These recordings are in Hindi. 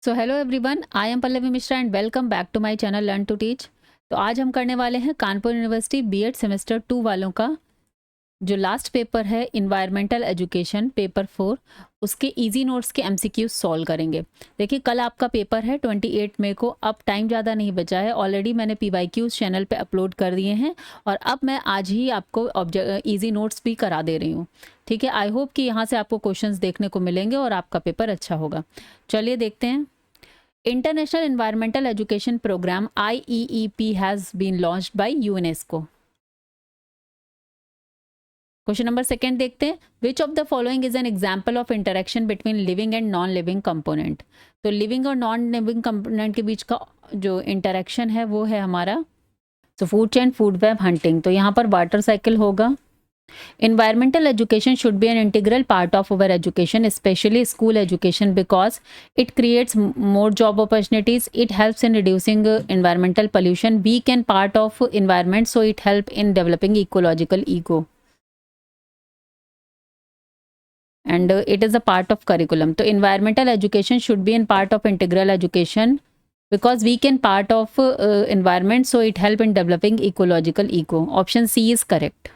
So hello everyone, I am Pallavi Mishra and welcome back to my channel learn to teach. तो आज हम करने वाले हैं कानपुर यूनिवर्सिटी बीएड सेमेस्टर 2 वालों का जो लास्ट पेपर है इन्वायरमेंटल एजुकेशन पेपर 4, उसके इजी नोट्स के एमसीक्यूज सॉल्व करेंगे। देखिए, कल आपका पेपर है 28 मई को। अब टाइम ज़्यादा नहीं बचा है, ऑलरेडी मैंने पीवाईक्यूज चैनल पे अपलोड कर दिए हैं और अब मैं आज ही आपको इजी नोट्स भी करा दे रही हूँ। ठीक है, आई होप कि यहाँ से आपको क्वेश्चंस देखने को मिलेंगे और आपका पेपर अच्छा होगा। चलिए देखते हैं। International Environmental Education Program IEEP has been launched by UNESCO. Question number second देखते हैं। Which of the following is an example of interaction between living and non living component. तो लिविंग और नॉन लिविंग कंपोनेंट के बीच का जो इंटरेक्शन है वो है हमारा food chain, food web, hunting. तो यहाँ पर वाटर साइकिल होगा। Environmental education should be an integral part of our education, especially school education, because it creates more job opportunities. It helps in reducing environmental pollution. We can part of environment, so it help in developing ecological ego. And it is a part of curriculum. So environmental education should be in part of integral education because we can part of environment, so it help in developing ecological ego. Option C is correct.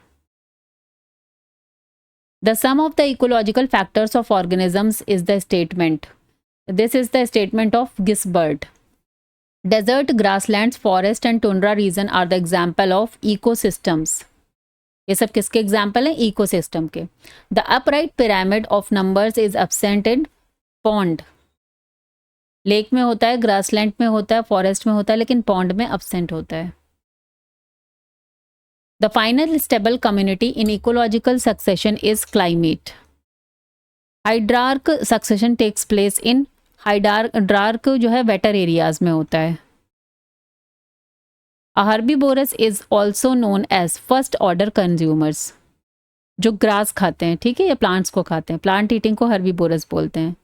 The sum of the ecological factors of organisms is the statement. This is the statement of Gisbert. Desert, grasslands, forest and tundra region are the example of ecosystems. ये सब किसके एग्जाम्पल हैं? इकोसिस्टम के। The upright pyramid of numbers is absent in pond. Lake में होता है, ग्रासलैंड में होता है, फॉरेस्ट में होता है, लेकिन पॉन्ड में एब्सेंट होता है। The final stable community in ecological succession is climate. Hydrarch succession takes place in hydrarch जो है वेटर एरियाज में होता है। A herbivorous is also known as first order consumers, जो ग्रास खाते हैं, ठीक है, या प्लांट्स को खाते हैं। प्लांट ईटिंग को हर्बिवोरस बोलते हैं।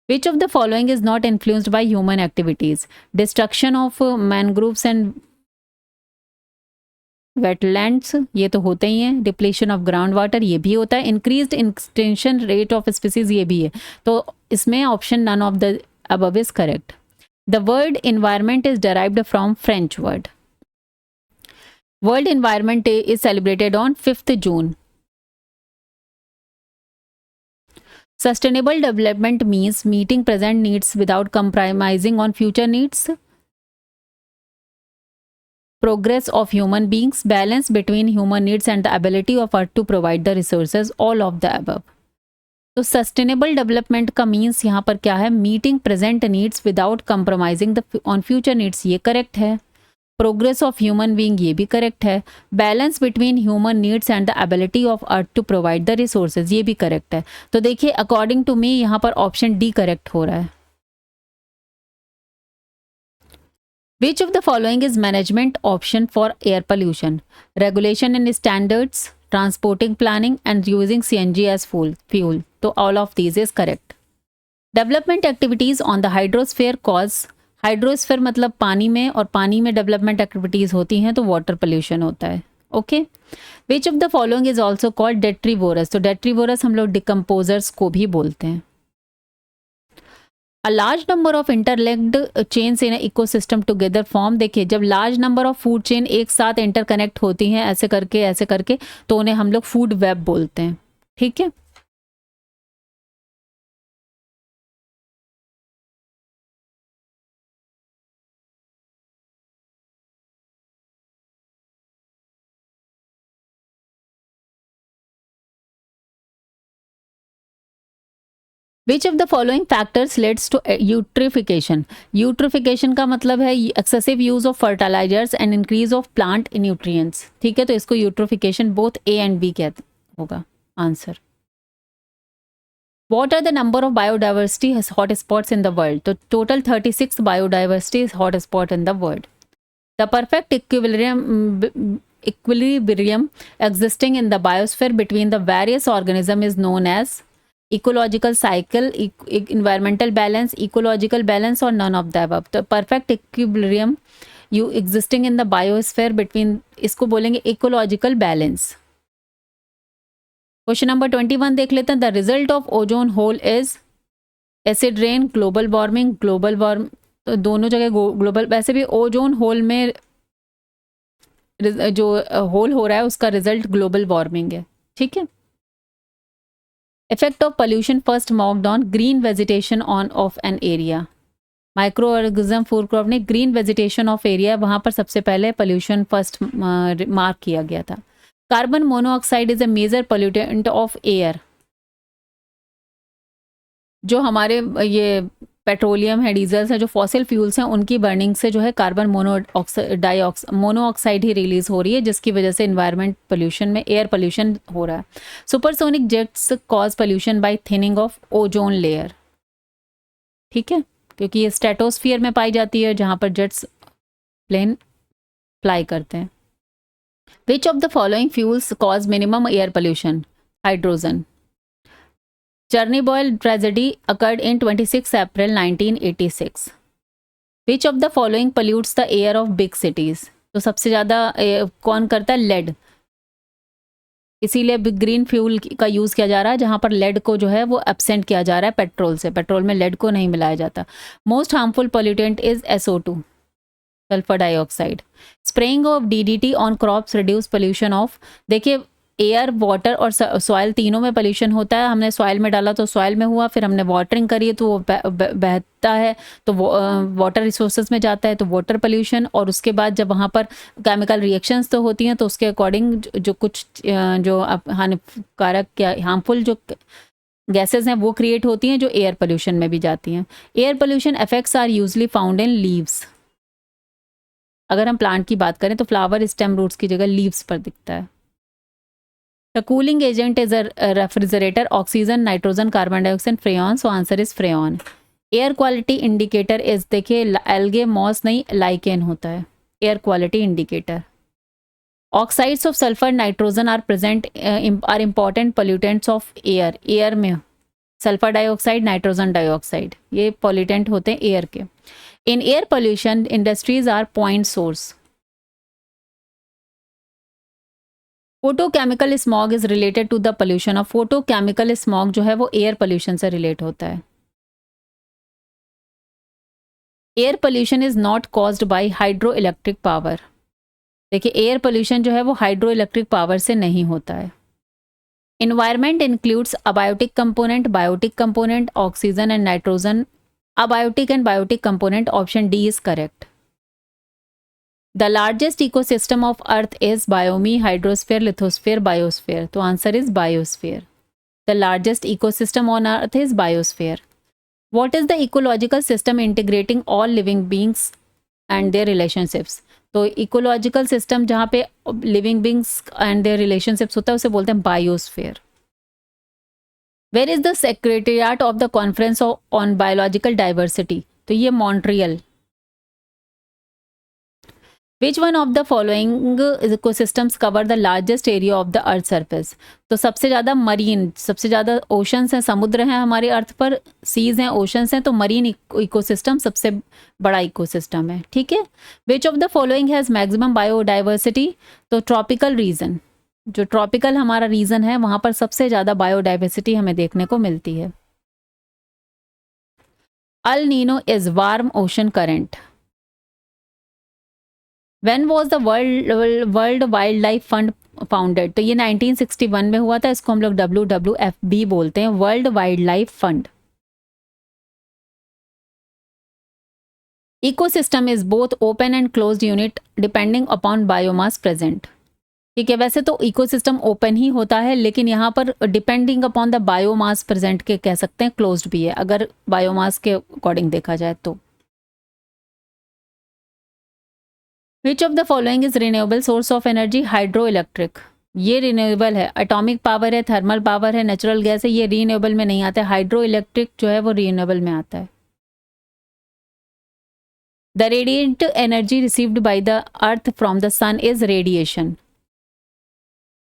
Which of the following is not influenced by human activities? Destruction of mangroves and wetlands, ये तो होते ही हैं। डिप्लीशन ऑफ ग्राउंड वाटर, ये भी होता है। Increased extinction rate of species, ये भी है। तो इसमें option none of the above is correct. The word environment is derived from French word. World environment day is celebrated on 5th June. Sustainable development means meeting present needs without compromising on future needs. Progress of human beings, balance between human needs and the ability of earth to provide the resources, all of the above. तो सस्टेनेबल डेवलपमेंट का मीन्स यहाँ पर क्या है? Meeting present needs without compromising on future needs, ये करेक्ट है। प्रोग्रेस ऑफ ह्यूमन बीइंग, ये भी करेक्ट है। Balance between human needs and the ability of earth to provide the resources, ये भी करेक्ट है। तो देखिए, अकॉर्डिंग टू मी यहाँ पर ऑप्शन डी करेक्ट हो रहा है। Which of the following is management option for air pollution? Regulation and standards, transporting planning and using CNG as fuel. So all of these is correct. Development activities on the hydrosphere cause, hydrosphere मतलब पानी में, और पानी में development activities होती हैं तो water pollution होता है। Okay? Which of the following is also called detrivorous? तो detrivorous हम लोग decomposers को भी बोलते हैं। A large number of interlinked chains in an ecosystem together form, देखिए, जब large number of food chain एक साथ इंटरकनेक्ट होती हैं ऐसे करके तो उन्हें हम लोग फूड वेब बोलते हैं। ठीक है, Which of the following factors leads to eutrophication? Eutrophication का मतलब है excessive use of fertilizers and increase of plant nutrients. ठीक है, तो इसको eutrophication both A and B कहते होगा answer. What are the number of biodiversity hotspots in the world? तो total 36 biodiversity hotspot in the world. The perfect equilibrium existing in the biosphere between the various organisms is known as ecological cycle, environmental balance, ecological balance, or none of the above. तो perfect equilibrium you existing in the biosphere between, इसको बोलेंगे ecological balance. क्वेश्चन नंबर 21 देख लेते हैं। The result of ozone hole is acid rain, global warming, global warm, तो दोनों जगह ग्लोबल, वैसे भी ओजोन होल में जो होल हो रहा है उसका रिजल्ट ग्लोबल वार्मिंग है, ठीक है। Effect of pollution first mocked on green vegetation on off an area, micro organism food crop ने ग्रीन वेजिटेशन ऑफ एरिया, वहां पर सबसे पहले पोल्यूशन फर्स्ट मार्क किया गया था। Carbon monoxide is a major pollutant of air, जो हमारे ये पेट्रोलियम है, डीजल्स है, जो फॉसिल फ्यूल्स हैं, उनकी बर्निंग से जो है कार्बन मोनोऑक्साइड ही रिलीज हो रही है, जिसकी वजह से इन्वायरमेंट पोल्यूशन में एयर पोल्यूशन हो रहा है। Supersonic jets cause pollution by thinning of ozone layer, ठीक है, क्योंकि ये स्ट्रेटोस्फियर में पाई जाती है जहां पर जेट्स प्लेन फ्लाई करते हैं। Which of the following fuels cause minimum air pollution? Hydrogen. Chernobyl tragedy occurred in 26 April 1986. Which of the following pollutes the air of big cities? तो सबसे ज़्यादा कौन करता है? लेड, इसीलिए ग्रीन फ्यूल का यूज़ किया जा रहा है, जहाँ पर लेड को जो है वो एब्सेंट किया जा रहा है पेट्रोल से, पेट्रोल में लेड को नहीं मिलाया जाता। Most harmful pollutant is SO2, sulphur dioxide. Spraying of DDT on crops reduce pollution of, देखिए एयर, वाटर और सॉइल तीनों में पोल्यूशन होता है। हमने सॉइल में डाला तो सॉइल में हुआ, फिर हमने वाटरिंग करी तो वो बहता है तो वाटर रिसोर्सेज में जाता है तो वाटर पोल्यूशन, और उसके बाद जब वहाँ पर केमिकल रिएक्शंस तो होती हैं तो उसके अकॉर्डिंग जो कुछ जो हानिकारक या हार्मफुल जो गैसेज हैं वो क्रिएट होती हैं, जो एयर पोल्यूशन में भी जाती हैं। Air pollution effects are usually found in leaves, अगर हम प्लांट की बात करें तो फ्लावर, स्टेम, रूट्स की जगह लीव्स पर दिखता है। The cooling agent is a refrigerator, oxygen, nitrogen, carbon dioxide, freon. So answer is freon. Air quality indicator is, देखिए algae, moss नहीं, lichen होता है air quality indicator. Oxides of sulfur, nitrogen are present, are important pollutants of air. Air में sulfur dioxide, nitrogen dioxide ये pollutant होते हैं air के। In air pollution, industries are point source. Photochemical smog is related to the pollution of, photochemical smog जो है वो एयर पोल्यूशन से रिलेट होता है। Air pollution is not caused by hydroelectric power, देखिए एयर पोल्यूशन जो है वो हाइड्रो इलेक्ट्रिक पावर से नहीं होता है। Environment includes abiotic component, biotic component, oxygen and nitrogen, abiotic and biotic component, option D is correct. The largest ecosystem of Earth is biome, hydrosphere, lithosphere, biosphere. तो answer is biosphere. The largest ecosystem on Earth is biosphere. What is the ecological system integrating all living beings and their relationships? तो ecological system जहाँ पे living beings and their relationships होता है उसे बोलते हैं biosphere. Where is the secretariat of the Conference on Biological Diversity? तो ये Montreal. Which one of the following ecosystems cover the largest area of the earth surface? तो सबसे ज़्यादा मरीन, सबसे ज़्यादा ओशंस हैं, समुद्र हैं हमारे अर्थ पर, सीज हैं, ओशंस हैं, तो मरीन इकोसिस्टम सबसे बड़ा इकोसिस्टम है, ठीक है। Which of the following has maximum biodiversity? तो ट्रॉपिकल रीजन, जो ट्रॉपिकल हमारा रीजन है वहाँ पर सबसे ज़्यादा बायोडाइवर्सिटी हमें देखने को मिलती है। El Nino is warm ocean current. When was the World Wildlife Fund founded? तो ये 1961 में हुआ था, इसको हम लोग WWFB बोलते हैं, world wild life fund. Ecosystem is both open and closed unit depending upon biomass present, ठीक है। वैसे तो इकोसिस्टम ओपन ही होता है, लेकिन यहाँ पर depending upon the biomass present के कह सकते हैं क्लोज्ड भी है, अगर बायोमास के अकॉर्डिंग देखा जाए तो। Which of the following is renewable source of energy? Hydroelectric, ये रिन्यूएबल है। एटॉमिक पावर है, थर्मल पावर है, नेचुरल गैस है, ये रिन्यूएबल में नहीं आता है। हाइड्रोइलेक्ट्रिक जो है वो रिन्यूएबल में आता है। The radiant energy received by the earth from the sun is radiation.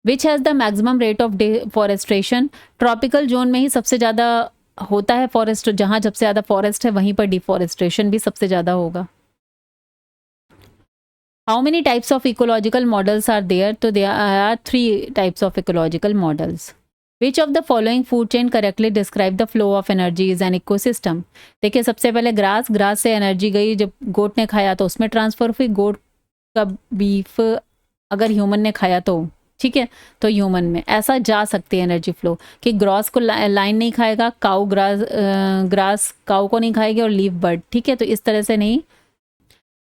Which has the maximum rate of deforestation? Tropical zone में ही सबसे ज़्यादा होता है फॉरेस्ट, जहाँ सबसे ज़्यादा फॉरेस्ट है वहीं पर डिफॉरेस्ट्रेशन भी सबसे ज़्यादा होगा। How many types of ecological models are there? तो there are 3 types of ecological models. Which of the following food chain correctly describe the flow of energy is an ecosystem. देखिए सबसे पहले ग्रास से एनर्जी गई, जब गोट ने खाया तो उसमें ट्रांसफर हुई, गोट का बीफ अगर ह्यूमन ने खाया तो ठीक है, तो ह्यूमन में ऐसा जा सकती है एनर्जी फ्लो कि ग्रास को लाइन नहीं खाएगा, काऊ ग्रास काऊ को नहीं खाएगी और लीव बर्ड, ठीक है, तो इस तरह से नहीं।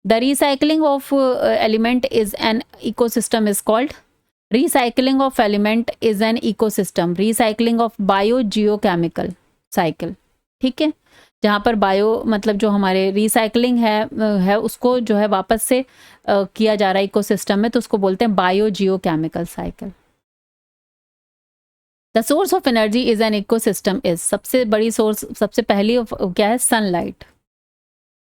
The recycling of element is an ecosystem is called, recycling of element is an ecosystem, recycling of bio geochemical cycle, ठीक है, जहाँ पर बायो मतलब जो हमारे रिसाइकलिंग है उसको जो है वापस से किया जा रहा है इकोसिस्टम में, तो उसको बोलते हैं biogeochemical cycle. The source of energy is an ecosystem is, सबसे बड़ी सोर्स सबसे पहली क्या है, sunlight.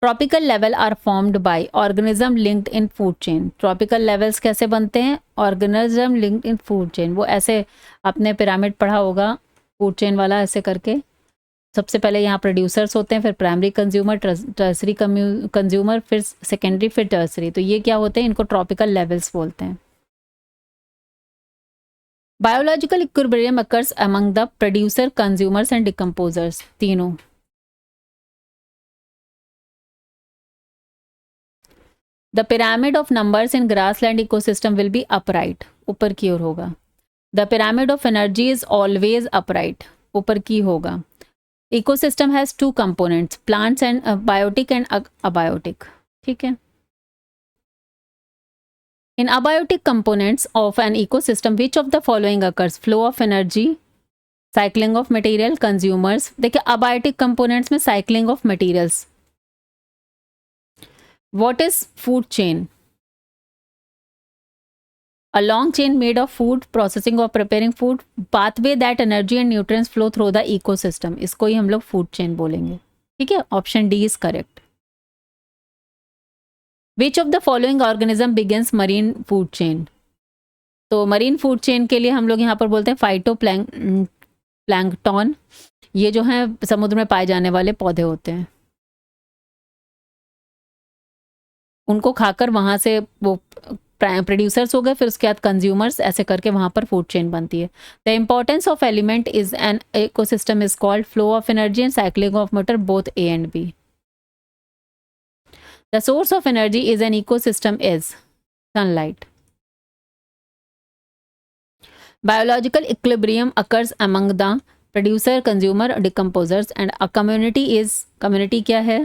Tropical level are formed by organism linked in food chain, tropical levels कैसे बनते हैं, organism linked in food chain, वो ऐसे आपने पिरामिड पढ़ा होगा फूड चेन वाला, ऐसे करके सबसे पहले यहाँ प्रोड्यूसर्स होते हैं, फिर प्राइमरी कंज्यूमर, टर्सरी कंज्यूमर, फिर सेकेंडरी, फिर टर्सरी, तो ये क्या होते हैं, इनको ट्रॉपिकल लेवल्स बोलते हैं। Biological equilibrium occurs among the producer, consumers and decomposers, तीनों। The pyramid of numbers in grassland ecosystem will be upright, ऊपर की ओर होगा। The pyramid of energy is always upright, ऊपर की होगा। Ecosystem has two components, plants and biotic and abiotic, ठीक है। In abiotic components of an ecosystem, which of the following occurs? Flow of energy, cycling of material, consumers. देखिए abiotic components में cycling of materials. What is food chain? A long chain made of food, processing or preparing food, pathway that energy and nutrients flow through the ecosystem. इसको ही हम लोग food chain बोलेंगे, ठीक है। Option D is correct. Which of the following organism begins marine food chain? तो मरीन फूड चेन के लिए हम लोग यहाँ पर बोलते हैं फाइटो प्लैंकटन, ये जो है समुद्र में पाए जाने वाले पौधे होते हैं, उनको खाकर वहाँ से वो प्रोड्यूसर्स हो गए, फिर उसके बाद कंज्यूमर्स, ऐसे करके वहाँ पर फूड चेन बनती है। The importance of element is an ecosystem is called flow of energy and cycling of matter, both A and B. The source of energy is an ecosystem is sunlight. Biological equilibrium occurs among the producer, consumer, decomposers, and a community is, community क्या है?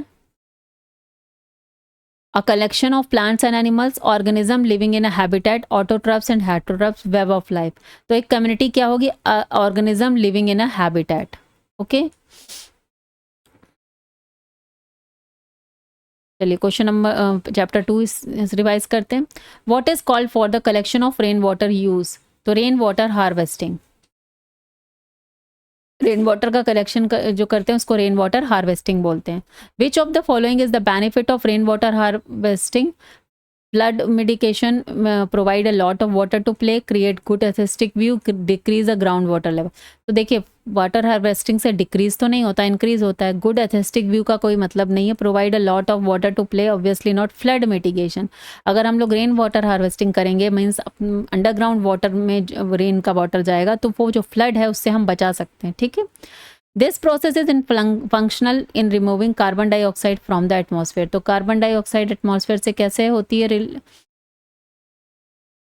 A collection of plants and animals, organism living in a habitat, autotrophs and heterotrophs, web of life. तो एक community क्या होगी? Organism living in a habitat. Okay? चलिए क्वेश्चन नंबर चैप्टर 2 रिवाइज करते हैं। What is called for the collection of rain water use? तो rain water harvesting, rain water का कलेक्शन जो करते हैं उसको रेन वाटर हार्वेस्टिंग बोलते हैं। Which of the following is the benefit of rain water harvesting? Flood mitigation, provide a lot of water to play, create good aesthetic view, decrease the ground water level. तो देखिए वाटर हार्वेस्टिंग से डिक्रीज तो नहीं होता, इंक्रीज होता है। गुड एस्थेटिक व्यू का कोई मतलब नहीं है। Provide a lot of water to play, obviously not. Flood mitigation, अगर हम लोग रेन वाटर हार्वेस्टिंग करेंगे मीन्स अंडरग्राउंड वाटर में रेन का वाटर जाएगा, तो वो जो फ्लड है उससे हम बचा सकते हैं, ठीक है। This process is in functional in removing carbon dioxide from the atmosphere. तो कार्बन डाइऑक्साइड एटमॉस्फेयर से कैसे होती है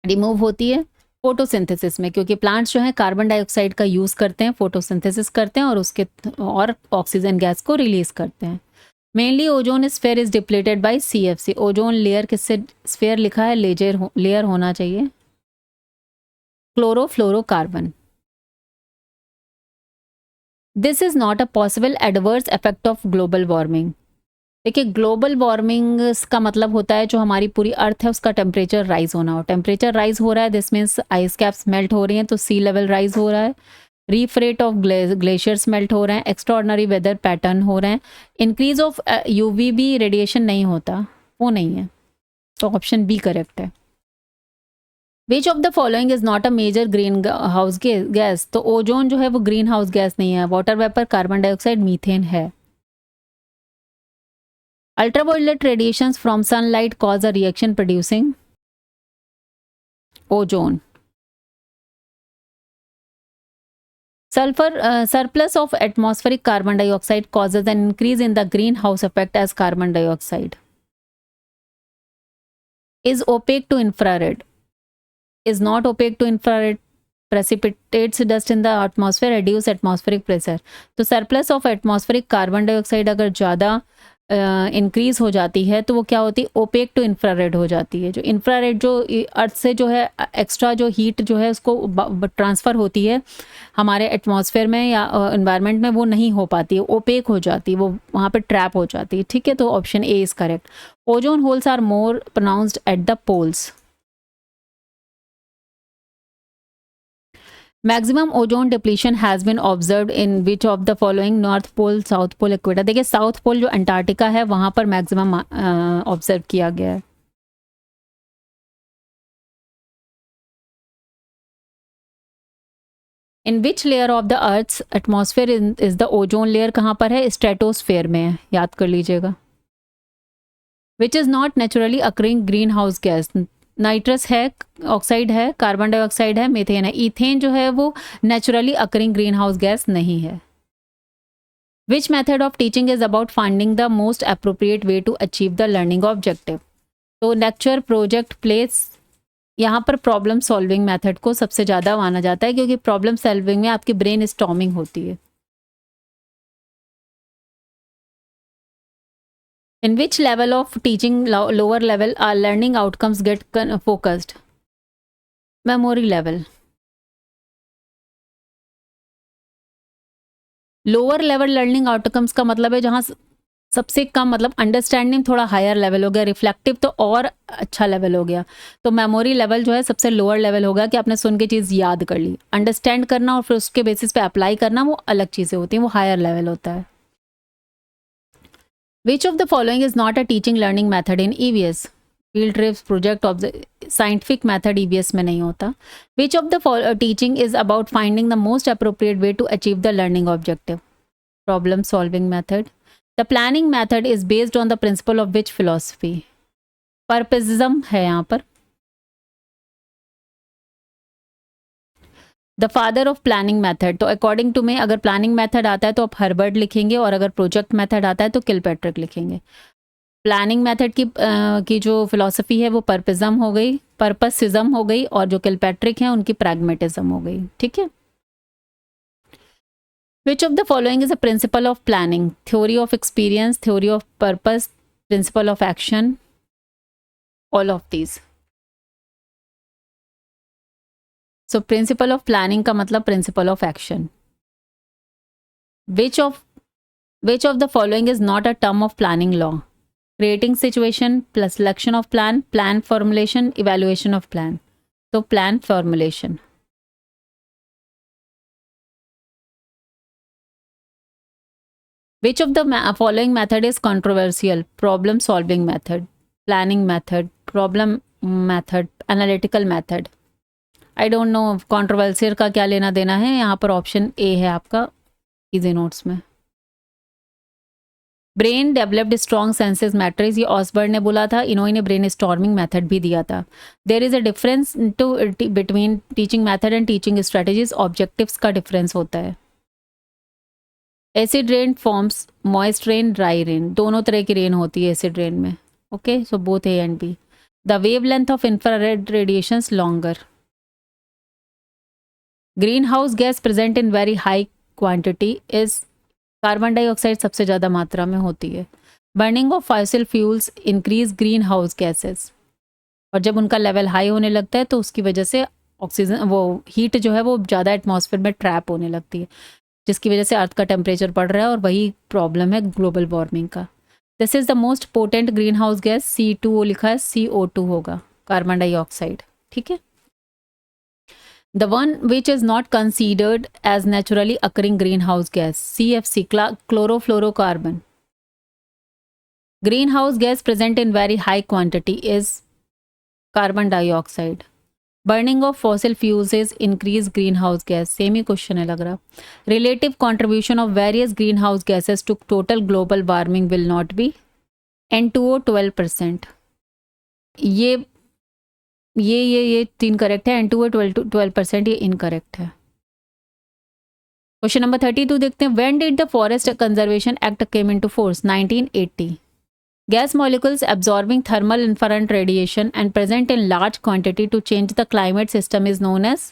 रिमूव होती है? फोटोसिंथेसिस में, क्योंकि प्लांट्स जो है कार्बन डाइऑक्साइड का यूज करते हैं, फोटोसिंथेसिस करते हैं और ऑक्सीजन गैस को रिलीज करते हैं। Mainly ozone sphere is depleted by CFC। Ozone layer किससे, स्फेयर लिखा है, लेयर होना चाहिए, chlorofluorocarbon. This is not a possible adverse effect of global warming. देखिए ग्लोबल वार्मिंग का मतलब होता है जो हमारी पूरी अर्थ है उसका टेम्परेचर राइज होना हो। टेम्परेचर राइज हो रहा है, this means ice caps melt हो रही हैं, तो सी लेवल राइज हो रहा है। Reef rate of glaciers melt हो रहे हैं, एक्स्ट्राऑर्डिनरी वेदर पैटर्न हो रहे हैं। इंक्रीज ऑफ UVB रेडिएशन नहीं होता, वो नहीं है, तो ऑप्शन बी करेक्ट है। Which of the following is not a major green house gas? तो ओजोन जो है वो ग्रीन हाउस गैस नहीं है। Water vapour, carbon dioxide, methane है। Ultraviolet radiations from sunlight cause a reaction producing ozone. Sulfur surplus of atmospheric carbon dioxide causes an increase in the greenhouse effect as carbon dioxide is opaque to infrared, is not opaque to infrared, precipitates dust in the atmosphere, reduce atmospheric pressure. तो surplus of atmospheric carbon dioxide अगर ज़्यादा इंक्रीज हो जाती है तो वो क्या होती है, ओपेक टू इंफ्रारेड हो जाती है. जो इंफ्रारेड जो अर्थ से जो है एक्स्ट्रा जो हीट जो है उसको ट्रांसफ़र होती है हमारे एटमॉस्फेयर में या एनवायरनमेंट में, वो नहीं हो पाती है, ओपेक हो जाती है, वो वहाँ पे ट्रैप हो जाती है. ठीक है, तो option A is correct. Ozone holes are more pronounced at the poles. Maximum ozone depletion has been observed in which of the following, north pole, south pole, equator. देखिए साउथ पोल जो अंटार्कटिका है वहाँ पर मैक्सिमम ऑब्जर्व किया गया है. In which layer of the earth's atmosphere is the ozone layer, कहाँ पर है, स्ट्रेटोस्फेयर में है, याद कर लीजिएगा. Which is not naturally occurring green house gas. Nitrous है, ऑक्साइड है, कार्बन डाइऑक्साइड है, मीथेन है. ईथेन जो है वो naturally occurring green house gas नहीं है. Which method of teaching is about finding the most appropriate way to achieve the learning objective. तो लेक्चर, प्रोजेक्ट, प्लेस, यहाँ पर प्रॉब्लम सॉल्विंग मेथड को सबसे ज़्यादा माना जाता है क्योंकि प्रॉब्लम सॉल्विंग में आपकी ब्रेन स्टॉर्मिंग होती है. In which level of teaching, lower level, our learning outcomes get focused? Memory level. Lower level learning outcomes का मतलब है जहाँ सबसे कम, मतलब अंडरस्टैंडिंग थोड़ा हायर लेवल हो गया, रिफ्लेक्टिव तो और अच्छा लेवल हो गया. तो मेमोरी लेवल जो है सबसे लोअर लेवल हो गया कि आपने सुन के चीज़ याद कर ली. अंडरस्टैंड करना और फिर उसके बेसिस पे अप्लाई करना वो अलग चीज़ें होती हैं, वो हायर लेवल होता है. Which of the following is not a teaching learning method in EVS? Field trips, project, scientific method EVS में नहीं होता. Which of the teaching is about finding the most appropriate way to achieve the learning objective? Problem solving method. The planning method is based on the principle of which philosophy? Purposivism है यहाँ पर. The father of planning method, तो अकॉर्डिंग टू में अगर प्लानिंग मेथड आता है तो आप हर्बर्ट लिखेंगे और अगर प्रोजेक्ट मेथड आता है तो किलपैट्रिक लिखेंगे. प्लानिंग मेथड की जो फिलॉसफी है वो पर्पसिज्म हो गई, पर्पसिज्म हो गई, और जो किलपैट्रिक हैं उनकी प्रैग्मेटिज्म हो गई. ठीक है. Which of the following is a principle of planning? Theory of experience, theory of purpose, principle of action, all of these. So principle of planning का मतलब principle of action. Which of the following is not a term of planning law? Creating situation plus selection of plan, plan formulation, evaluation of plan. तो plan formulation. Which of the following method is controversial? Problem solving method, planning method, problem method, analytical method. I don't know controversial का क्या लेना देना है, यहाँ पर ऑप्शन ए है आपका इजी नोट्स में. Brain developed strong senses matrix, ये ऑसबर्न ने बोला था, इन्होंने ब्रेन स्टॉर्मिंग मेथड भी दिया था. There is a difference to between teaching method and teaching strategies. Objectives का डिफरेंस होता है. Acid rain forms moist rain, dry rain, दोनों तरह की रेन होती है एसिड रेन में. Okay, so both A and B. The wavelength of infrared radiations longer. Green house gas present in very high quantity is, carbon dioxide सबसे ज़्यादा मात्रा में होती है. Burning of fossil fuels increase green house gases, और जब उनका लेवल हाई होने लगता है तो उसकी वजह से ऑक्सीजन, वो हीट जो है वो ज़्यादा एटमॉस्फेयर में ट्रैप होने लगती है, जिसकी वजह से अर्थ का टेम्परेचर बढ़ रहा है, और वही प्रॉब्लम है ग्लोबल वार्मिंग का. This is the most potent green house gas. C2O लिखा है, CO2 होगा, कार्बन डाइऑक्साइड. ठीक है. The one which is not considered as naturally occurring greenhouse gas, CFC, chlorofluorocarbon. Greenhouse gas present in very high quantity is carbon dioxide. Burning of fossil fuels is increase greenhouse gas. Same he question है लग रहा. Relative contribution of various greenhouse gases to total global warming will not be. N2O 12%. ये तीन करेक्ट है. N2O 12%, ये इनकरेक्ट है. क्वेश्चन नंबर 32 देखते हैं. When did the forest conservation act came into force? 1980. Gas molecules absorbing thermal infrared radiation and present in large quantity to change the climate system is known as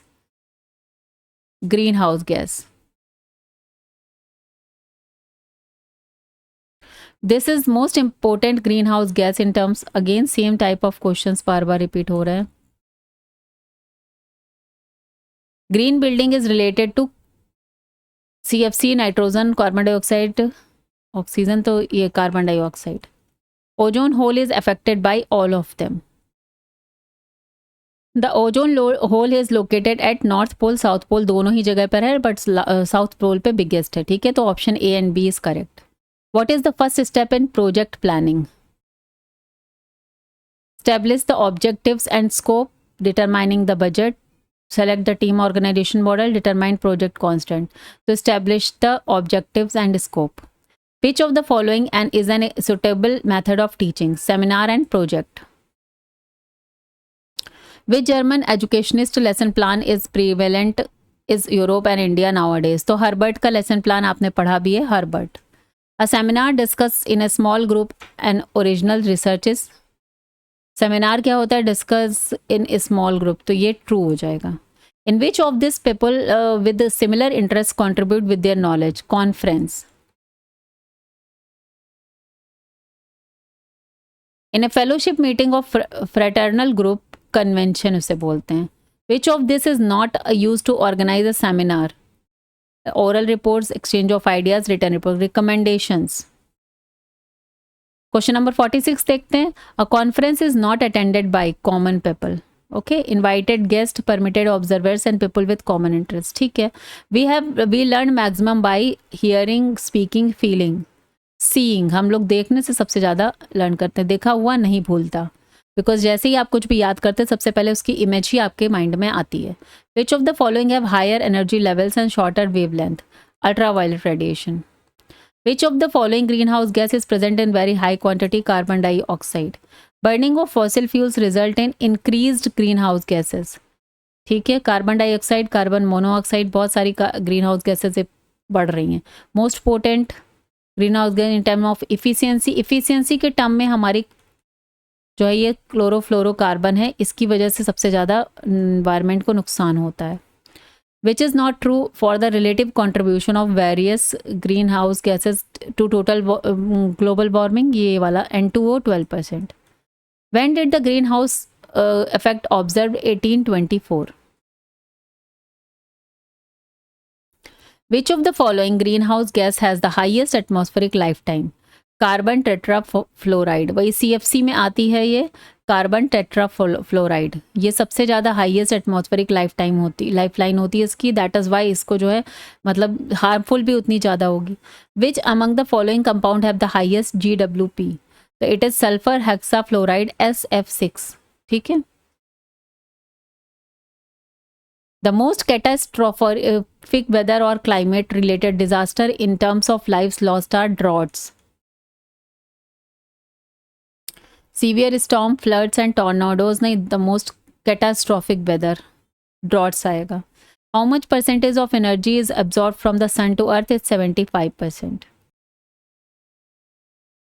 greenhouse gas. This is most important greenhouse gas in terms, again same type of questions bar bar repeat हो रहे हैं. Green building is related to CFC, nitrogen, carbon dioxide, oxygen तो ये carbon dioxide. Ozone hole is affected by all of them. The ozone hole is located at North Pole, South Pole दोनों ही जगह पर है, बट South Pole पे biggest है. ठीक है, तो option A and B is correct. What is the first step in project planning? Establish the objectives and scope, determining the budget, select the team organization model, determine project constant. So establish the objectives and scope. Which of the following and is an suitable method of teaching? Seminar and project. Which German educationist lesson plan is prevalent is Europe and India nowadays? तो हर्बर्ट का लेसन प्लान आपने पढ़ा भी है, Herbert. A seminar discuss in a small group and original researches. Seminar क्या होता है? Discuss in a small group, तो ये ट्रू हो जाएगा. In which of this people with similar interest contribute with their knowledge? Conference. In a fellowship meeting of fraternal group, convention उसे बोलते हैं. Which of this is not use to organize a seminar? Oral reports, exchange of ideas, return report, recommendations. Question number 46 देखते हैं. A conference is not attended by common people. Okay, invited guest, permitted observers and people with common interest. ठीक है, we learn maximum by hearing, speaking, feeling, seeing. हम लोग देखने से सबसे ज़्यादा लर्न करते हैं, देखा हुआ नहीं भूलता. बिकॉज जैसे ही आप कुछ भी याद करते हैं, सबसे पहले उसकी इमेज ही आपके माइंड में आती है. Which of the following have higher energy levels and shorter wavelength? Ultraviolet radiation. Which of the following greenhouse gas is present in very high quantity? Carbon dioxide. Burning of fossil fuels result in increased greenhouse gases. ठीक है, कार्बन डाइऑक्साइड, कार्बन मोनोऑक्साइड, बहुत सारी ग्रीन हाउस गैसेज बढ़ रही हैं. Most potent green house gas in term of efficiency. Efficiency के टर्म में हमारी जो है ये क्लोरोफ्लोरोकार्बन है, इसकी वजह से सबसे ज़्यादा इन्वायरमेंट को नुकसान होता है. Which is not true for the relative contribution of various greenhouse gases to total global warming? ये वाला N2O 12%. When did the greenhouse effect observed? 1824. Which of the following greenhouse gas has the highest atmospheric lifetime? Carbon tetrafluoride, वही CFC में आती है ये कार्बन टेट्राफ्लोराइड. ये सबसे ज़्यादा हाईएस्ट एटमॉस्फेरिक लाइफ लाइन होती है इसकी. दैट इज़ वाई इसको जो है मतलब हार्मफुल भी उतनी ज़्यादा होगी. Which among the following compound have the highest GWP? तो it is sulphur hexafluoride, SF6. ठीक है. The most catastrophic weather or climate related disaster in terms of lives lost are droughts. Severe storm, floods and tornadoes नहीं, the most catastrophic weather, droughts आएगा. How much percentage of energy is absorbed from the sun to earth? It's 75%.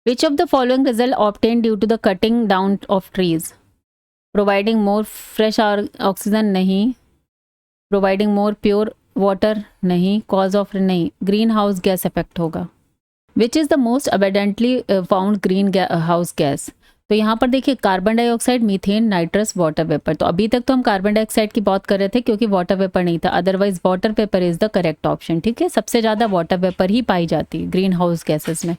Which of the following result obtained due to the cutting down of trees? Providing more fresh oxygen नहीं, providing more pure water नहीं, cause of नहीं, greenhouse gas effect होगा. Which is the most abundantly found greenhouse gas? तो यहाँ पर देखिए carbon dioxide, methane, nitrous, water vapour. तो अभी तक तो हम कार्बन डाइऑक्साइड की बात कर रहे थे क्योंकि वाटर वेपर नहीं था, otherwise water vapour is the correct option. ठीक है, सबसे ज़्यादा वाटर वेपर ही पाई जाती है ग्रीन हाउस गैसेस में.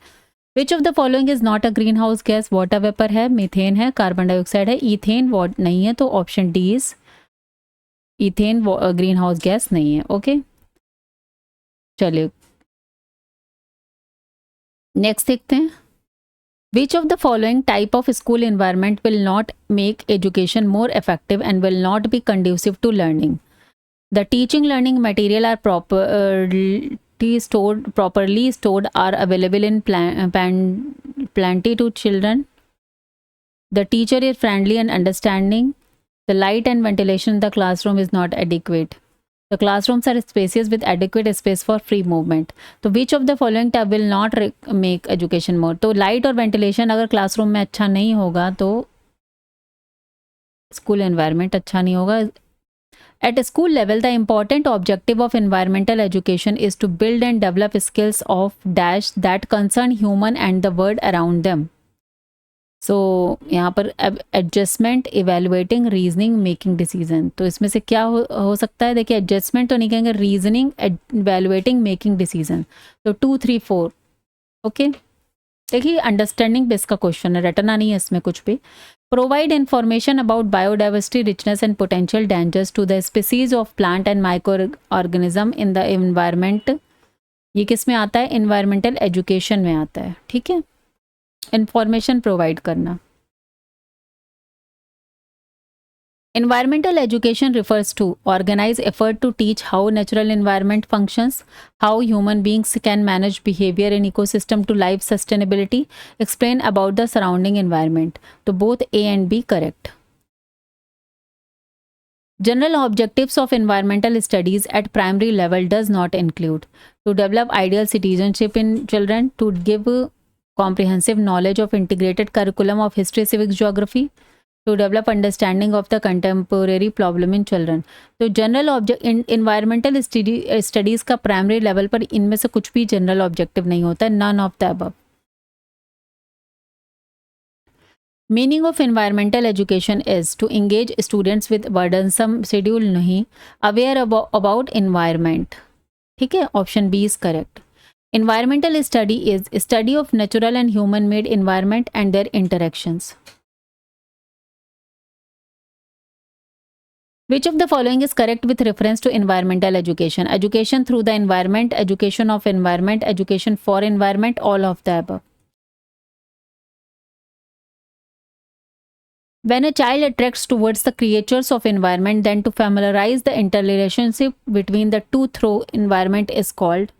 विच of the following is not a green house gas? Water vapour है, मीथेन है, कार्बन डाइऑक्साइड है, ईथेन नहीं है, तो option D is ethane green house gas नहीं है. ओके, चलिए नेक्स्ट देखते हैं. Which of the following type of school environment will not make education more effective and will not be conducive to learning? The teaching learning material are properly stored, are available in plenty to children. The teacher is friendly and understanding. The light and ventilation in the classroom is not adequate. The classrooms are spacious with adequate space for free movement. तो which of the following tab will not make education more? तो light और ventilation अगर classroom में अच्छा नहीं होगा तो school environment अच्छा नहीं होगा. At a school level, the important objective of environmental education is to build and develop skills of dash that concern human and the world around them. सो यहाँ पर adjustment, evaluating, reasoning, making decision. तो इसमें से क्या हो सकता है? देखिए, एडजस्टमेंट तो नहीं कहेंगे, रीजनिंग, इवेलुएटिंग, मेकिंग डिसीजन. तो 2, 3, 4. ओके, देखिए अंडरस्टैंडिंग बेस का क्वेश्चन है, रटना नहीं है इसमें कुछ भी. Provide information about biodiversity, richness and potential dangers to the species of plant and microorganism in the environment. ये किस में आता है? एनवायरमेंटल एजुकेशन में आता है. ठीक है, इंफॉर्मेशन प्रोवाइड करना. Environmental education refers to organized effort to teach how natural environment functions, how human beings can manage behavior in ecosystem to life sustainability, explain about the surrounding environment. So both A and B correct. General objectives of environmental studies at primary level does not include to develop ideal citizenship in children, to give comprehensive knowledge of integrated curriculum of history, civics, geography, to develop understanding of the contemporary problem in children. तो जनरल ऑब्जेक्ट इन्वायरमेंटल स्टडीज का प्राइमरी लेवल पर इनमें से कुछ भी जनरल ऑब्जेक्टिव नहीं होता है. None of the above. Meaning of environmental education is to engage students with burdensome schedule. नहीं, अवेयर अबाउट environment. ठीक है, option B is correct. Environmental study is study of natural and human made environment and their interactions. Which of the following is correct with reference to environmental education? Education through the environment, education of environment, education for environment, all of the above. When a child attracts towards the creatures of environment, then to familiarize the interrelationship between the two through environment is called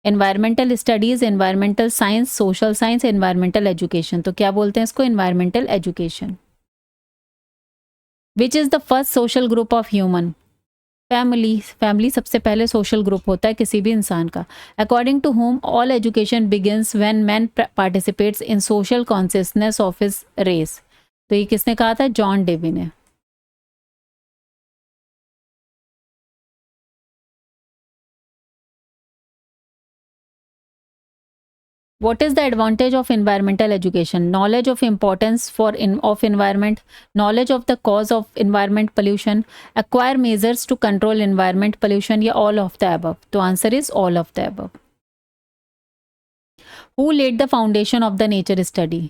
environmental studies, environmental science, social science, environmental education. तो क्या बोलते हैं इसको? environmental education. Which is the first social group of human? Family सबसे पहले सोशल ग्रुप होता है किसी भी इंसान का. According to whom all education begins when man participates in social consciousness of his race. तो ये किसने कहा था? जॉन डेवी ने. What is the advantage of environmental education? Knowledge of importance of environment, knowledge of the cause of environment pollution, acquire measures to control environment pollution, या all of the above. तो answer is all of the above. Who laid the foundation of the nature study?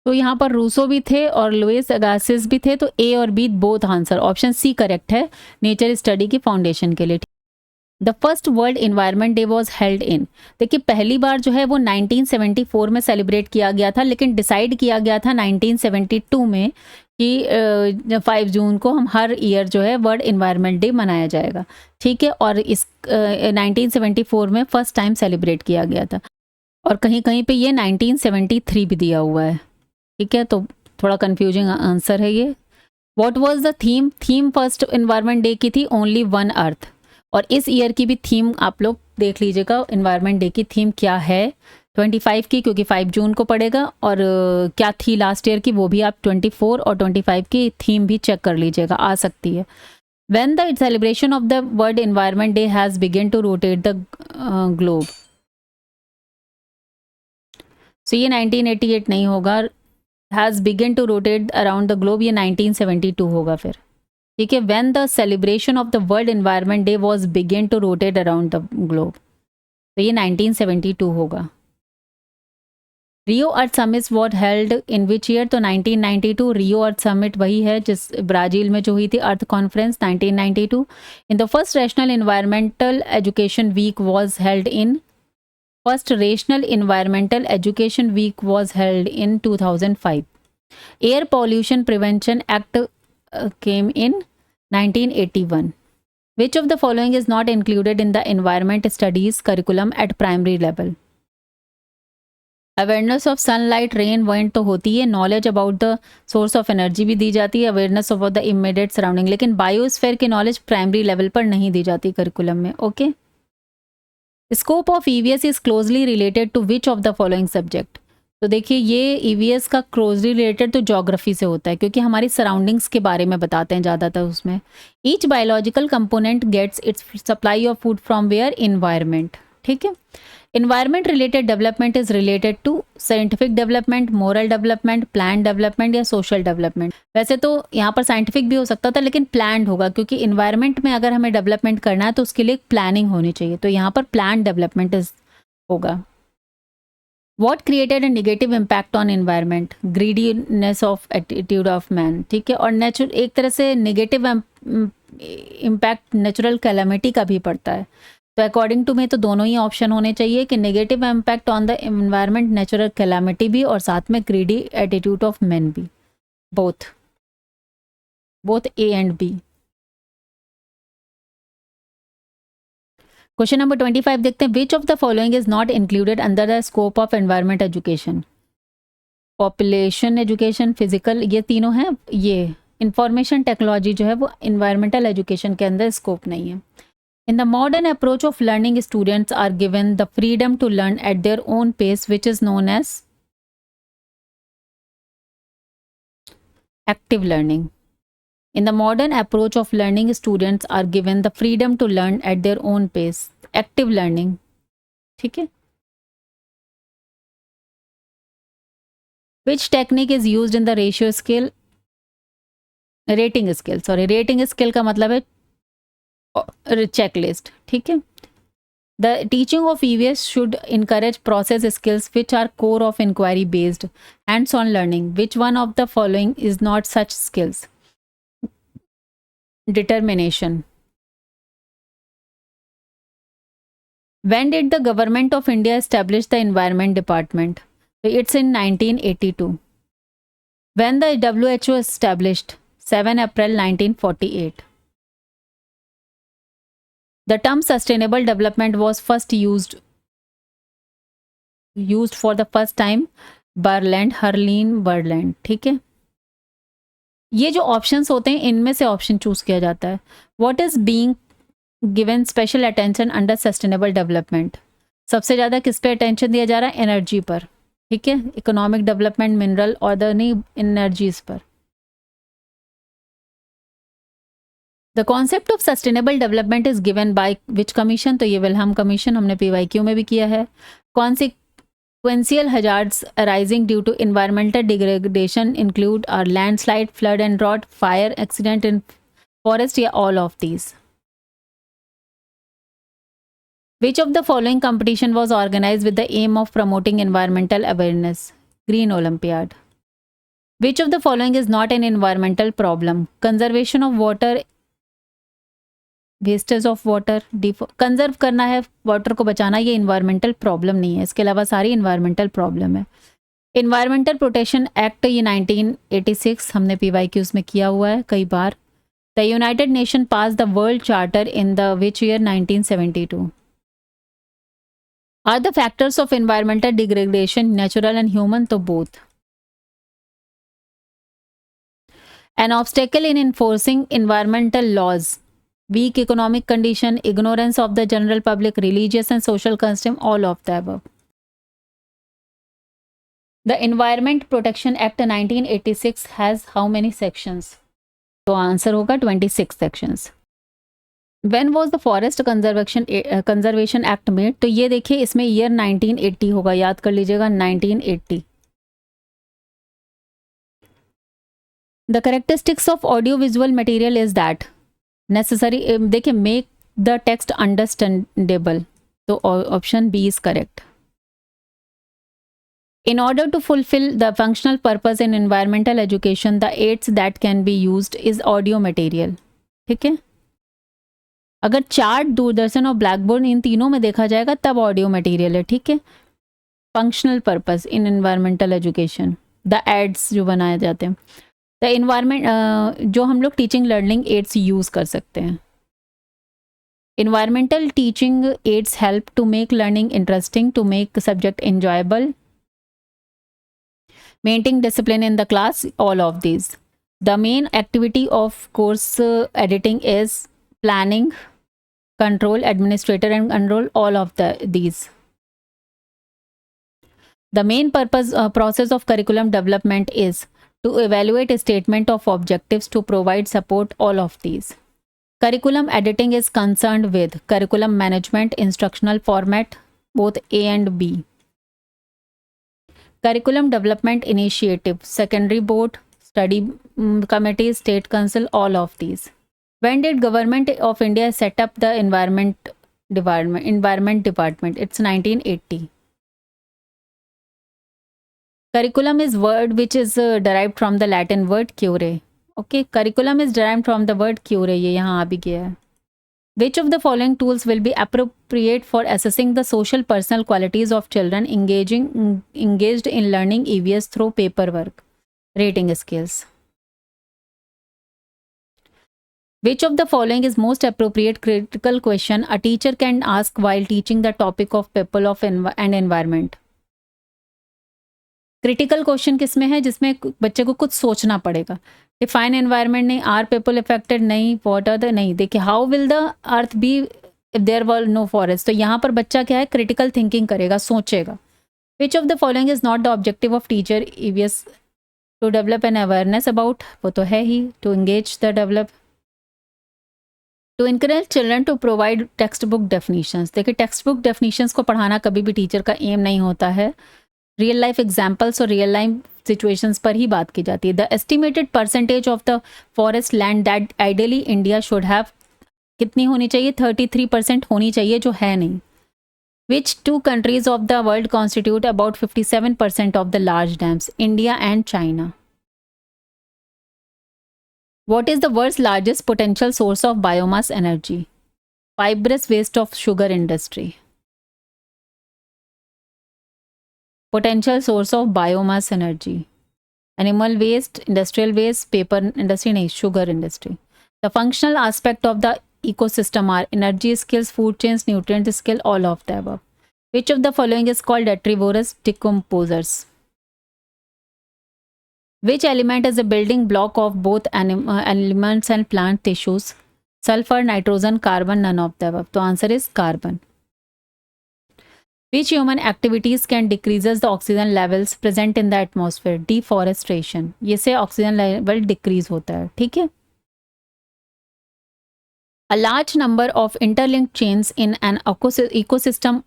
तो यहाँ पर रूसो भी थे और लुइस अगासिस भी थे. तो ए और B both answer. Option C correct है नेचर स्टडी की फाउंडेशन के लिए. The first world environment day was held in. देखिए, पहली बार जो है वो 1974 में सेलिब्रेट किया गया था, लेकिन डिसाइड किया गया था 1972 में कि 5 जून को हम हर ईयर जो है वर्ल्ड इन्वायरमेंट डे मनाया जाएगा. ठीक है, और इस 1974 में फर्स्ट टाइम सेलिब्रेट किया गया था, और कहीं कहीं पे ये 1973 भी दिया हुआ है. ठीक है, तो थोड़ा कंफ्यूजिंग आंसर है ये. What was the theme first environment day की थी? Only one earth. और इस ईयर की भी थीम आप लोग देख लीजिएगा, इन्वायरमेंट डे की थीम क्या है 25 की, क्योंकि 5 जून को पड़ेगा. और क्या थी लास्ट ईयर की, वो भी आप 24 और 25 की थीम भी चेक कर लीजिएगा, आ सकती है. When the celebration of the world environment day has begin to rotate the globe. So ये 1988 नहीं होगा. Has begin to rotate around the globe, ये 1972 होगा फिर. ठीक है, when the celebration of the world environment day was begin to rotate around the globe, तो ये 1972 होगा. Rio earth summit what held in which year? तो 1992. रियो अर्थ समिट वही है जिस ब्राज़ील में जो हुई थी earth conference 1992. In the first rational environmental education week was held in. First rational environmental education week was held in 2005. Air pollution prevention act came in 1981. Which of the following is not included in the environment studies curriculum at primary level? Awareness of sunlight, rain, wind तो होती है, knowledge about the source of energy भी दी जाती है, awareness of the immediate surrounding, लेकिन बायोस्फीयर की नॉलेज प्राइमरी लेवल पर नहीं दी जाती करिकुलम में। Okay, scope of EVS is closely related to which of the following subject. तो देखिए ये ईवीएस का क्लोजली रिलेटेड तो ज्योग्राफी से होता है, क्योंकि हमारी सराउंडिंग्स के बारे में बताते हैं ज़्यादातर उसमें। Each biological component gets its supply of food from where, environment. ठीक है, environment related development is related to scientific development, moral development, plan development या सोशल डेवलपमेंट। वैसे तो यहाँ पर साइंटिफिक भी हो सकता था, लेकिन प्लान होगा, क्योंकि इन्वायरमेंट में अगर हमें डेवलपमेंट करना है तो उसके लिए प्लानिंग होनी चाहिए, तो यहाँ पर प्लान डेवलपमेंट इज होगा। What created a negative impact on environment, greediness of attitude of man. ठीक है, और नेचुरल एक तरह से नेगेटिव इम्पैक्ट नेचुरल कैलामिटी का भी पड़ता है। तो अकॉर्डिंग टू मी तो दोनों ही ऑप्शन होने चाहिए कि negative impact on the environment, natural calamity भी, और साथ में ग्रीडी एटीट्यूड ऑफ मैन भी, both A and B. Question number 25 देखते हैं, which of the following is not included under the scope of environment education. Population education, physical, ये तीनों हैं। ये इंफॉर्मेशन टेक्नोलॉजी जो है वो इन्वायरमेंटल एजुकेशन के अंदर स्कोप नहीं है। In the modern approach of learning, students are given the freedom to learn at their own pace, which is known as active learning. In the modern approach of learning, students are given the freedom to learn at their own pace. Active learning. ठीक है? Which technique is used in the ratio scale? Rating scale. Sorry, rating scale का मतलब है checklist. ठीक है? The teaching of EVS should encourage process skills which are core of inquiry based hands-on learning. Which one of the following is not such skills? Determination. When did the government of India establish the Environment Department? It's in 1982. When the WHO established? 7 April 1948. The term sustainable development was first used for the first time Harleen बर्लैंड। ठीक है, ये जो ऑप्शंस होते हैं इनमें से ऑप्शन चूज किया जाता है। What is being given special attention under sustainable development, सबसे ज़्यादा किस पे अटेंशन दिया जा रहा है? एनर्जी पर। ठीक है, इकोनॉमिक डेवलपमेंट, मिनरल और द नहीं एनर्जीज पर। The concept of sustainable development is given by which commission? तो ये विल्हम कमीशन, हमने PYQ में भी किया है। Consequential hazards arising due to environmental degradation include are landslide, flood and drought, fire, accident in forest, या all of these. Which of the following competition was organized with the aim of promoting environmental awareness? Green Olympiad. Which of the following is not an environmental problem? Conservation of water, wastage of water, conserve करना है वाटर को बचाना, ये इन्वायरमेंटल प्रॉब्लम नहीं है, इसके अलावा सारी इन्वायरमेंटल प्रॉब्लम है। इन्वायरमेंटल प्रोटेक्शन एक्ट ये 1986 हमने PYQs में किया हुआ है कई बार। The united nation pass the world charter in the which year? 1972। Are the factors of environmental degradation natural and human? तो both. An obstacle in enforcing environmental laws, weak economic condition, ignorance of the general public, religious and social custom, all of the above. The Environment Protection Act 1986 has how many sections? तो आंसर होगा 26 sections. When was the Forest Conservation Act made? तो ये देखिए इसमें ईयर 1980 होगा, याद कर लीजिएगा 1980. The characteristics of audiovisual material is that necessary, देखिए मेक द टेक्स्ट अंडरस्टैंडेबल, तो option B is correct. In order to fulfil the functional purpose in environmental education, the aids that can be used is audio material. ठीक है, अगर चार्ट, दूरदर्शन और ब्लैकबोर्ड इन तीनों में देखा जाएगा तब ऑडियो मटेरियल है। ठीक है, functional purpose in environmental education, the aids जो बनाए जाते हैं, द इन्वायरमेंट जो हम लोग टीचिंग लर्निंग एड्स यूज़ कर सकते हैं। Environmental teaching aids help to make learning interesting, to make subject enjoyable, Maintaining discipline in the class, all of these. The main activity of course editing is planning, control, administrator and control, all of these. The main process of curriculum development is to evaluate a statement of objectives, to provide support, all of these. Curriculum editing is concerned with curriculum management, instructional format, both A and B. Curriculum development initiative, secondary board, study committee, state council, all of these. When did Government of India set up the environment department? It's 1980. Curriculum is word which is derived from the Latin word cure. Okay, curriculum is derived from the word cure. ये यहाँ आ भी गया है. Which of the following tools will be appropriate for assessing the social personal qualities of children engaged in learning EVS through paperwork? Rating scales. Which of the following is most appropriate critical question a teacher can ask while teaching the topic of people of and environment? Critical question किसमें है जिसमें बच्चे को कुछ सोचना पड़ेगा. डिफाइन एनवायरनमेंट नहीं, आर पीपल इफेक्टेड नहीं, वाटर द नहीं. देखिए how will the earth be if there were no forest. तो यहाँ पर बच्चा क्या है, क्रिटिकल थिंकिंग करेगा, सोचेगा. Which of the following is not the objective of teacher EVS? To develop an awareness about, वो तो है ही. To engage the develop, to encourage children to provide text book definitions. देखिए टेक्स्ट बुक डेफिनेशंस को पढ़ाना कभी भी टीचर का एम नहीं होता है. रियल लाइफ एग्जाम्पल्स और रियल लाइफ सिचुएशंस पर ही बात की जाती है. The estimated percentage of the forest land that ideally India should have, कितनी होनी चाहिए? 33% होनी चाहिए, जो है नहीं. Which two countries of the world constitute about 57% of the large dams? India and China. What is the world's largest potential source of biomass energy? Fibrous waste of sugar industry. Potential source of biomass energy. Animal waste, industrial waste, paper industry, nahi, sugar industry. The functional aspect of the ecosystem are energy skills, food chains, nutrient skill, all of the above. Which of the following is called detrivorous decomposers? Which element is a building block of both elements and plant tissues? Sulfur, nitrogen, carbon, none of the above. So answer is carbon. Which human activities can decreases the oxygen levels present in the atmosphere? Deforestation. ये से oxygen level decrease होता है, ठीक है? A large number of interlinked chains in an ecosystem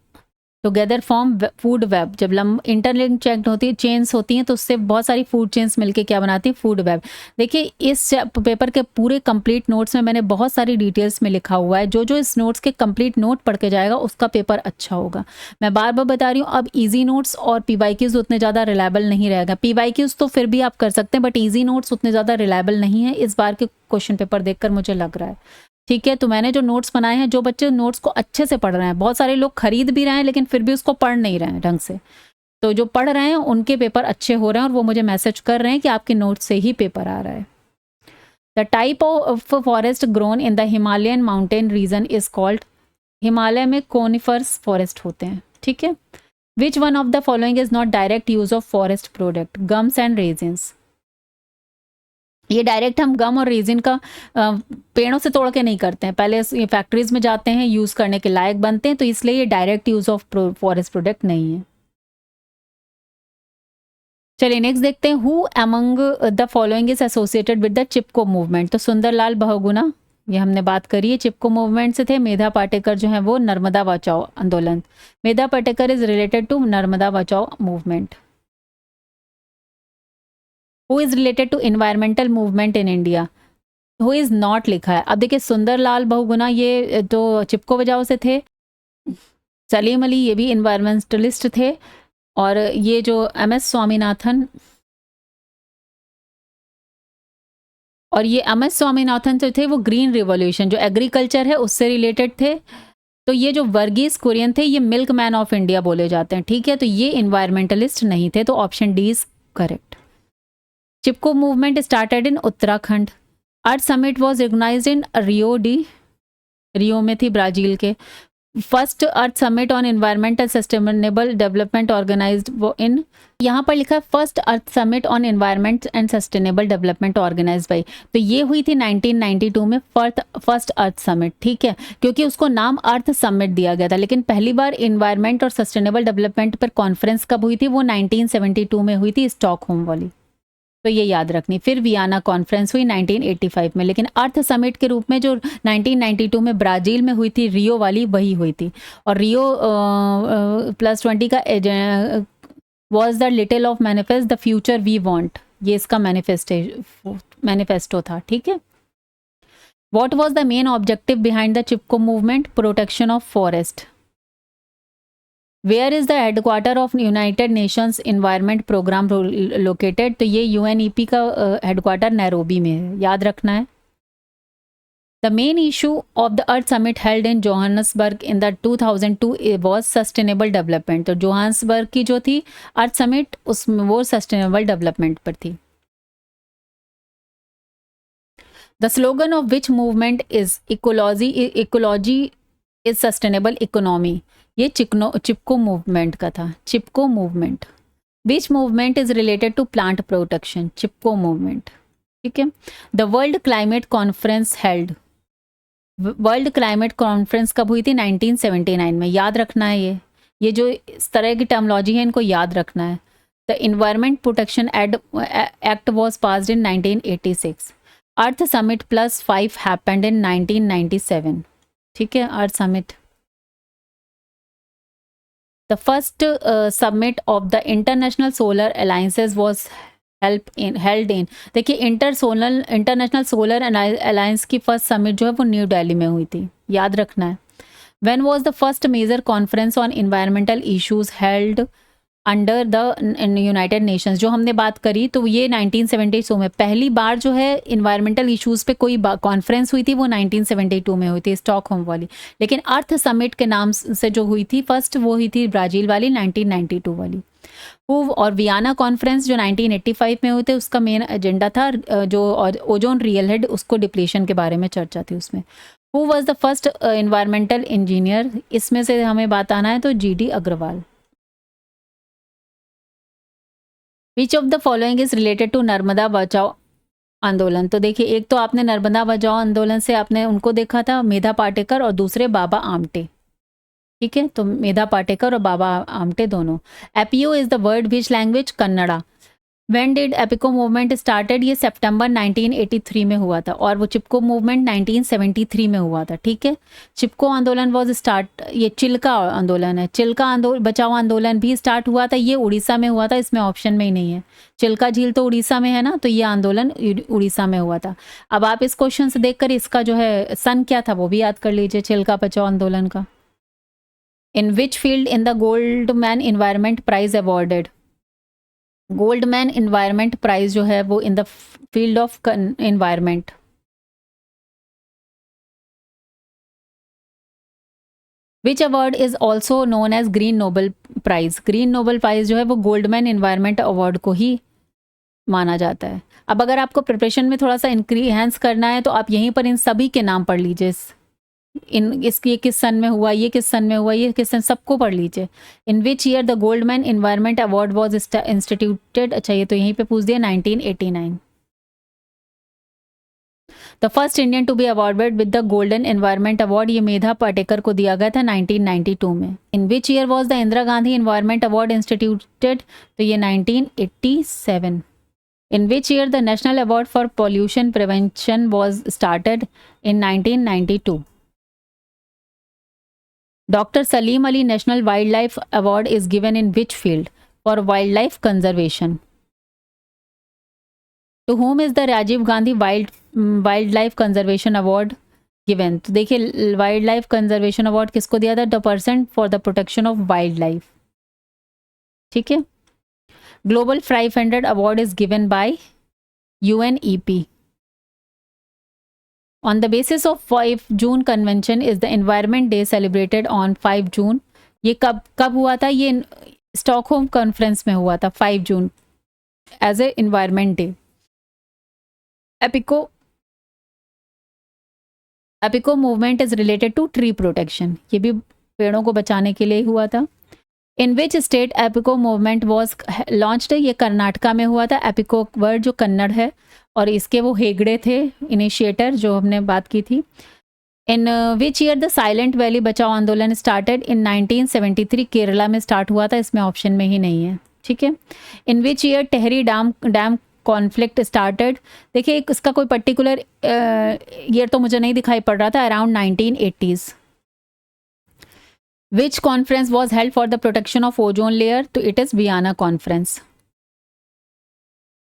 together form food web. जब इंटरलिंक चेक होती है, चेन्स होती हैं, तो उससे बहुत सारी फूड चेन्स मिलके क्या बनाती है? Food web. देखिए इस पेपर के पूरे कंप्लीट नोट्स में मैंने बहुत सारी डिटेल्स में लिखा हुआ है. जो जो इस नोट्स के कंप्लीट नोट पढ़ के जाएगा उसका पेपर अच्छा होगा. मैं बार बार बता रही हूँ, अब ईजी नोट्स और पीवाईक्यूज उतने ज़्यादा रिलायबल नहीं रहेगा. पीवाईक्यूज तो फिर भी आप कर सकते हैं, बट ईजी नोट्स उतने ज़्यादा रिलायबल नहीं है इस बार के क्वेश्चन पेपर देखकर मुझे लग रहा है. ठीक है, तो मैंने जो नोट्स बनाए हैं, जो बच्चे नोट्स को अच्छे से पढ़ रहे हैं, बहुत सारे लोग खरीद भी रहे हैं लेकिन फिर भी उसको पढ़ नहीं रहे हैं ढंग से, तो जो पढ़ रहे हैं उनके पेपर अच्छे हो रहे हैं और वो मुझे मैसेज कर रहे हैं कि आपके नोट्स से ही पेपर आ रहा है. The type of forest grown in the Himalayan mountain region is called, Himalaya में कोनिफर्स फॉरेस्ट होते हैं, ठीक है. विच one of the following is not direct use of forest product? Gums and resins. ये डायरेक्ट हम गम और रेजिन का पेड़ों से तोड़ के नहीं करते हैं, पहले ये फैक्ट्रीज में जाते हैं, यूज़ करने के लायक बनते हैं, तो इसलिए ये direct use of forest product नहीं है. चलिए नेक्स्ट देखते हैं. Who among the following is associated with the Chipko movement? तो सुंदरलाल बहुगुणा, ये हमने बात करी है, चिपको मूवमेंट से थे. मेधा पाटेकर जो है वो Narmada Bachao Andolan. Medha Patkar is related to Narmada Bachao movement. Who is related to environmental movement in India? Who is not लिखा है. अब देखिए सुंदरलाल बहुगुणा ये तो चिपको बचाओ से थे. सलीम अली ये भी इन्वायरमेंटलिस्ट थे. और ये जो MS स्वामीनाथन, और ये MS स्वामीनाथन जो थे वो ग्रीन रिवॉल्यूशन जो एग्रीकल्चर है उससे रिलेटेड थे. तो ये जो वर्गीस कुरियन थे ये मिल्क मैन ऑफ इंडिया बोले जाते हैं, ठीक है. तो ये इन्वायरमेंटलिस्ट नहीं थे, तो option D is correct. Chipko movement started in Uttarakhand. Earth summit was recognized in Rio में थी ब्राजील के. First earth summit on environmental sustainable development organized in, यहाँ पर लिखा है first earth summit on environment and sustainable development organized by, तो ये हुई थी 1992 में फर्स्ट अर्थ समिट, ठीक है, क्योंकि उसको नाम अर्थ समिट दिया गया था। लेकिन पहली बार एनवायरमेंट और सस्टेनेबल डेवलपमेंट पर कॉन्फ्रेंस कब हुई थी, वो 1972 में हुई थी, स्टॉकहोम वाली, तो ये याद रखनी। फिर वियना कॉन्फ्रेंस हुई 1985 में, लेकिन अर्थ समिट के रूप में जो 1992 में ब्राज़ील में हुई थी, रियो वाली, वही हुई थी। और रियो +20 का was the little of manifest the future we want, ये इसका मैनिफेस्टो था, ठीक है। What was the main objective behind the Chipko movement, protection of forest. Where is the headquarter of United Nations environment programme located, तो ये UNEP का हेडक्वार्टर नैरोबी में है, याद रखना है। The main issue of the earth summit held in Johannesburg in the 2002 was sustainable development, तो जोहान्सबर्ग की जो थी अर्थ समिट, उसमें वो सस्टेनेबल डेवलपमेंट पर थी। The slogan of which movement is ecology is sustainable economy, ये चिपको मूवमेंट का था, Chipko movement. Which movement is related to plant protection, Chipko movement, ठीक है। The world climate conference held, world climate conference कब हुई थी, 1979 में, याद रखना है। ये जो इस तरह की टर्मोलॉजी है, इनको याद रखना है। The environment protection act was passed in 1986। Earth summit +5 happened in 1997, ठीक है, अर्थ summit. The first summit of the International Solar Alliances was held in, देखिए इंटरनेशनल सोलर अलायंस की फर्स्ट समिट जो है वो न्यू दिल्ली में हुई थी, याद रखना है। When was the first major conference on environmental issues held under the United Nations, जो हमने बात करी, तो ये 1972 में पहली बार जो है इन्वायरमेंटल इश्यूज़ पे कोई कॉन्फ्रेंस हुई थी, वो 1972 में हुई थी, स्टॉकहोम वाली। लेकिन अर्थ समिट के नाम से जो हुई थी फर्स्ट, वो हुई थी ब्राज़ील वाली, 1992 वाली। और वियना कॉन्फ्रेंस जो 1985 में हुए थे, उसका मेन एजेंडा था जो ओजोन रियल हेड, उसको डिप्लीशन के बारे में चर्चा थी उसमें। Who was the first environmental engineer, इसमें से हमें बात आना है तो GD Agrawal. Which of the following is related to Narmada Bachao Andolan, तो देखिए एक तो आपने नर्मदा बचाओ आंदोलन से आपने उनको देखा था, मेधा पाटेकर, और दूसरे बाबा आमटे, ठीक है, तो मेधा पाटेकर और बाबा आमटे दोनों। APO is the word which language, Kannada. When did Appiko movement started, ये सितंबर 1983 में हुआ था, और वो चिपको मूवमेंट 1973 में हुआ था, ठीक है। चिपको आंदोलन वॉज स्टार्ट, ये चिल्का आंदोलन है, चिल्का बचाओ आंदोलन भी स्टार्ट हुआ था, ये उड़ीसा में हुआ था, इसमें ऑप्शन में ही नहीं है। चिल्का झील तो उड़ीसा में है ना, तो ये आंदोलन उड़ीसा में हुआ था। अब आप इस क्वेश्चन से देखकर इसका जो है सन क्या था वो भी याद कर लीजिए, चिल्का बचाओ आंदोलन का। In which field in the Goldman environment prize awarded, Goldman environment prize जो है वो in the field of environment. Which award is also known as green Nobel prize, green Nobel prize जो है वो गोल्डमैन इन्वायरमेंट अवार्ड को ही माना जाता है। अब अगर आपको प्रिपरेशन में थोड़ा सा इंक्रीहेंस करना है तो आप यहीं पर इन सभी के नाम पढ़ लीजिए, ये किस सन में हुआ, ये किस सन में हुआ, ये किस सन, सबको पढ़ लीजिए। In which year the Goldman environment award was instituted, अच्छा ये तो यहीं पे पूछ दिया, 1989। The first Indian to be awarded with the golden environment award, ये मेधा पाटेकर को दिया गया था 1992 में। In which year was the Indira Gandhi environment award instituted, तो ये 1987। In which year the national award for pollution prevention was started, in 1992। Dr. Salim Ali National Wildlife Award is given in which field? For wildlife conservation. To whom is the Rajiv Gandhi Wildlife Conservation Award given? तो देखिए वाइल्ड लाइफ कंजर्वेशन अवार्ड किसको दिया था? The person for the protection of wild life, ठीक है। Global 500 award is given by UNEP. On the basis of 5 June Convention is the Environment Day celebrated on 5 June. ये कब हुआ था? ये स्टॉकहोम कॉन्फ्रेंस में हुआ था 5 June as a environment day. Appiko movement is related to tree protection, ये भी पेड़ों को बचाने के लिए हुआ था। In which state Appiko movement was launched, ये कर्नाटका में हुआ था। एपिको वर्ड जो कन्नड़ है, और इसके वो हेगड़े थे इनिशिएटर, जो हमने बात की थी। In which year the Silent Valley Bachao Andolan started, इन 1973 केरला में स्टार्ट हुआ था, इसमें ऑप्शन में ही नहीं है, ठीक है। In which year Tehri dam conflict started, देखिए इसका कोई पर्टिकुलर ईयर तो मुझे नहीं दिखाई पड़ रहा था, around 1980s। Which conference was held for the protection of ozone layer? तो it is Vienna conference.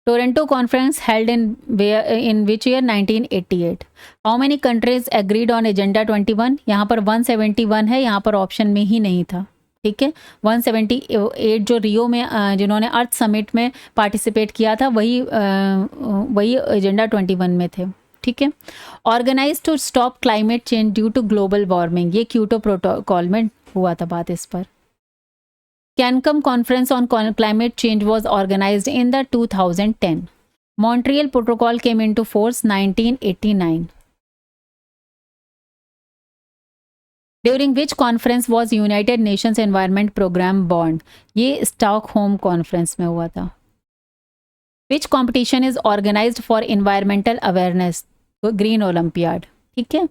Toronto conference held in which year? 1988. How many countries agreed on Agenda 21? यहाँ पर 171 है, यहाँ पर ऑप्शन में ही नहीं था, ठीक है। 178 जो रियो में जिन्होंने अर्थ समिट में पार्टिसिपेट किया था, वही एजेंडा 21 में थे, ठीक है। Organize to stop climate change due to global warming, ये क्योटो प्रोटोकॉल में हुआ था बात इस पर। Cancun conference on climate change was organized in the 2010। Montreal protocol came into force 1989। During which conference was United Nations environment programme bond, ये स्टॉकहोम कॉन्फ्रेंस में हुआ था। Which competition is organized for environmental awareness, green olympiad, ठीक है।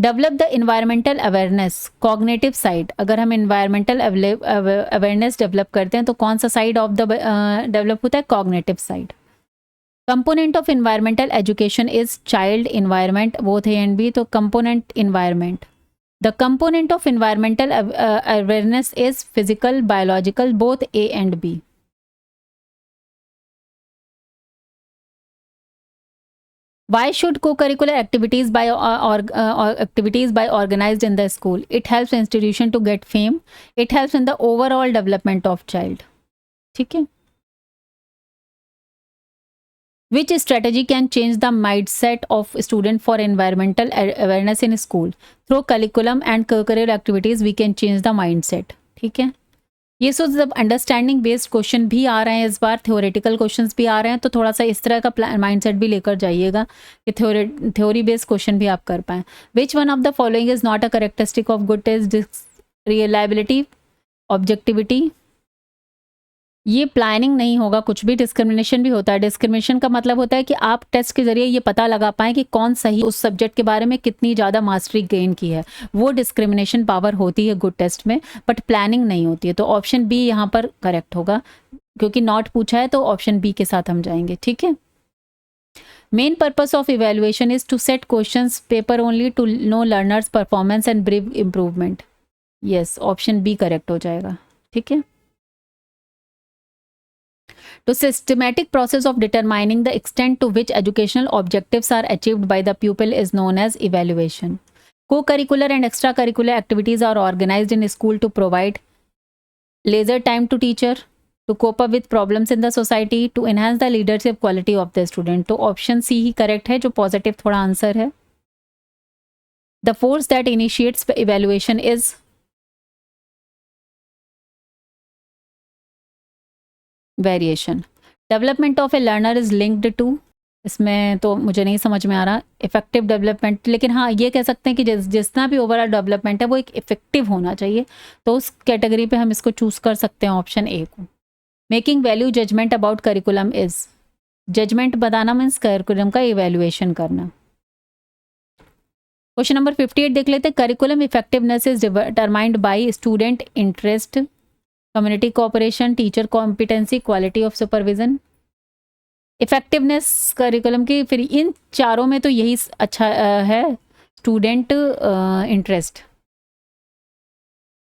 Develop the environmental awareness cognitive side, अगर हम इन्वायरमेंटल अवेयरनेस डेवलप करते हैं तो कौन सा साइड ऑफ द डेवलप होता है? Cognitive side. Component of environmental education is child environment, both A and B, तो component environment. The component of environmental awareness is physical biological, both A and B. Why should co-curricular activities by organized in the school? It helps institution to get fame. It helps in the overall development of child. ठीक है। Which strategy can change the mindset of student for environmental awareness in school? Through curriculum and co-curricular activities, we can change the mindset. ठीक है। ये सो जब अंडरस्टैंडिंग बेस्ड क्वेश्चन भी आ रहे हैं इस बार, थ्योरेटिकल क्वेश्चंस भी आ रहे हैं, तो थोड़ा सा इस तरह का माइंडसेट भी लेकर जाइएगा कि थ्योरी बेस्ड क्वेश्चन भी आप कर पाएँ। Which one of the following is not a characteristic of good test? Reliability, objectivity, ये प्लानिंग नहीं होगा, कुछ भी डिस्क्रिमिनेशन भी होता है। डिस्क्रिमिनेशन का मतलब होता है कि आप टेस्ट के जरिए ये पता लगा पाएँ कि कौन सही उस सब्जेक्ट के बारे में कितनी ज़्यादा मास्टरी गेन की है, वो डिस्क्रिमिनेशन पावर होती है गुड टेस्ट में, बट प्लानिंग नहीं होती है। तो ऑप्शन बी यहाँ पर करेक्ट होगा, क्योंकि नॉट पूछा है तो ऑप्शन बी के साथ हम जाएंगे, ठीक है। Main purpose of evaluation is to set questions paper only to know learners performance and brief improvement. Yes, option B correct हो जाएगा, ठीक है। To systematic process of determining the extent to which educational objectives are achieved by the pupil is known as evaluation. Co-curricular and extracurricular activities are organized in school to provide leisure time to teacher, to cope up with problems in the society, to enhance the leadership quality of the student. तो ऑप्शन सी ही करेक्ट है, जो पॉजिटिव थोड़ा आंसर है। The force that initiates evaluation is variation. Development of a learner is linked to, इसमें तो मुझे नहीं समझ में आ रहा, इफेक्टिव डेवलपमेंट, लेकिन हाँ ये कह सकते हैं कि जितना भी ओवरऑल डेवलपमेंट है वो एक इफेक्टिव होना चाहिए, तो उस कैटेगरी पे हम इसको चूज कर सकते हैं ऑप्शन ए को। Making value judgement about curriculum is, judgement बताना मीन्स करिकुलम का इवेल्युएशन करना। क्वेश्चन नंबर 58 देख लेते हैं। Curriculum effectiveness is determined by student interest, community cooperation, teacher competency, quality of supervision. Effectiveness curriculum की फिर इन चारों में तो यही अच्छा है, student interest.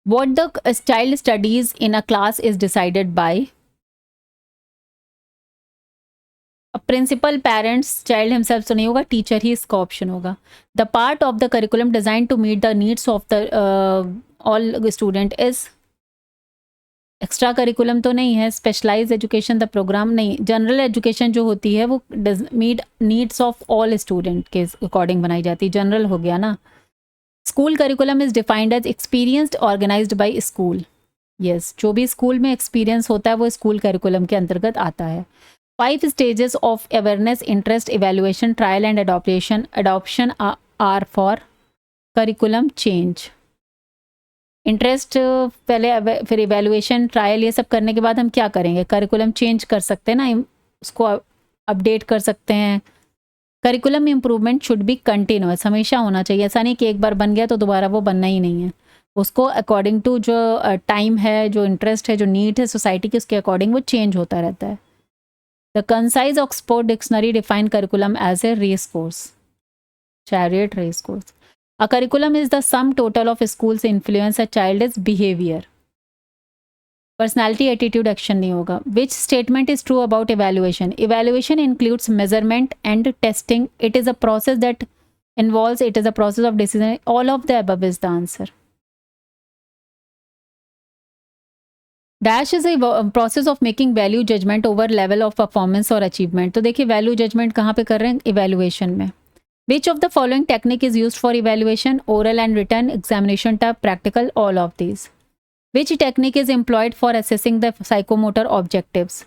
What the child studies in a class is decided by principal, parents, child himself तो नहीं होगा, टीचर ही इसका ऑप्शन होगा। The part of the curriculum design to meet the needs of the all student is, extra curriculum तो नहीं है, स्पेशलाइज एजुकेशन द प्रोग्राम नहीं, जनरल एजुकेशन जो होती है वो meet needs of all student के अकॉर्डिंग बनाई जाती है, जनरल हो गया ना। School curriculum is defined as experienced organised by school. Yes, जो भी स्कूल में एक्सपीरियंस होता है वो स्कूल करिकुलम के अंतर्गत आता है। 5 stages of awareness, interest, evaluation, trial and adoption are for curriculum change. Interest पहले, फिर इवेलुएशन, ट्रायल, ये सब करने के बाद हम क्या करेंगे, करिकुलम चेंज कर सकते हैं ना, उसको अपडेट कर सकते हैं। Curriculum improvement should be continuous, हमेशा होना चाहिए। ऐसा नहीं कि एक बार बन गया तो दोबारा वो बनना ही नहीं है। उसको अकॉर्डिंग टू जो टाइम है, जो इंटरेस्ट है, जो नीड है सोसाइटी की, उसके अकॉर्डिंग वो चेंज होता रहता है। The concise Oxford dictionary define curriculum as a race course, chariot race course. A curriculum is the sum total of schools influence a child's behavior. Personality, attitude, action नहीं होगा. Which statement is true about evaluation? Evaluation includes measurement and testing. It is a process that involves, it is a process of decision. All of the above is the answer. Dash is a process of making value judgment over level of performance or achievement. तो देखिए value judgment कहाँ पे कर रहे हैं, evaluation में. Which of the following technique is used for evaluation? Oral and written, examination type, practical, all of these. Which technique is employed for assessing the psychomotor objectives?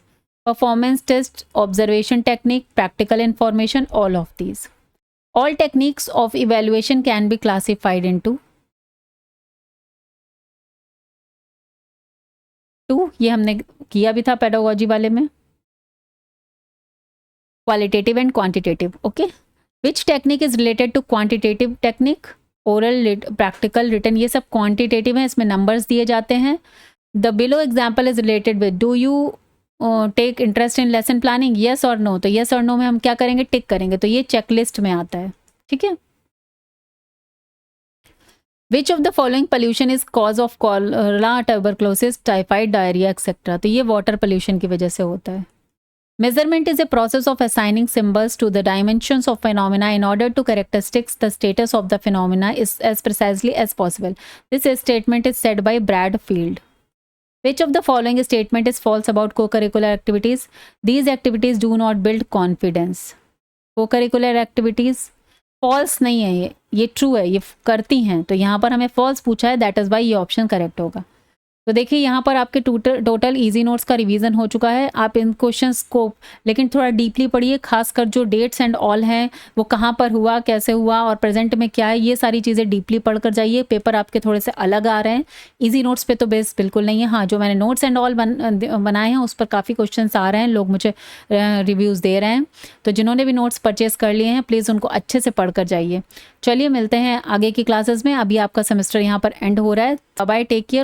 Performance test, observation technique, practical information, all of these. All techniques of evaluation can be classified into two. ये हमने किया भी था pedagogy वाले में. Qualitative and quantitative. Okay. Which technique is related to quantitative technique? Oral, practical, written, ये सब quantitative है, इसमें numbers दिए जाते हैं. The below example is related with, do you take interest in lesson planning? Yes or no? तो yes or no में हम क्या करेंगे, टिक करेंगे, तो ये checklist में आता है. ठीक है. Which of the following pollution is cause of cholera, tuberculosis, typhoid, diarrhea, etc. तो ये water pollution की वजह से होता है. Measurement is a process of assigning symbols to the dimensions of phenomena in order to characteristics the status of the phenomena is as precisely as possible. This statement is said by Bradfield. Which of the following statement is false about co-curricular activities? These activities do not build confidence. Co-curricular activities false नहीं है, ये true है, ये करती हैं, तो यहाँ पर हमें false पूछा है, that is why ये option correct होगा. तो देखिए यहाँ पर आपके टोटल इजी नोट्स का रिवीजन हो चुका है. आप इन क्वेश्चंस को लेकिन थोड़ा डीपली पढ़िए, खासकर जो डेट्स एंड ऑल हैं, वो कहाँ पर हुआ, कैसे हुआ और प्रेजेंट में क्या है, ये सारी चीज़ें डीपली पढ़ कर जाइए. पेपर आपके थोड़े से अलग आ रहे हैं, इजी नोट्स पे तो बेस बिल्कुल नहीं है. हाँ, जो मैंने नोट्स एंड ऑल बनाए हैं उस पर काफ़ी क्वेश्चन आ रहे हैं, लोग मुझे रिव्यूज़ दे रहे हैं. तो जिन्होंने भी नोट्स परचेज़ कर लिए हैं प्लीज़ उनको अच्छे से पढ़ कर जाइए. चलिए मिलते हैं आगे की क्लासेस में. अभी आपका सेमेस्टर यहाँ पर एंड हो रहा है. Bye, take care.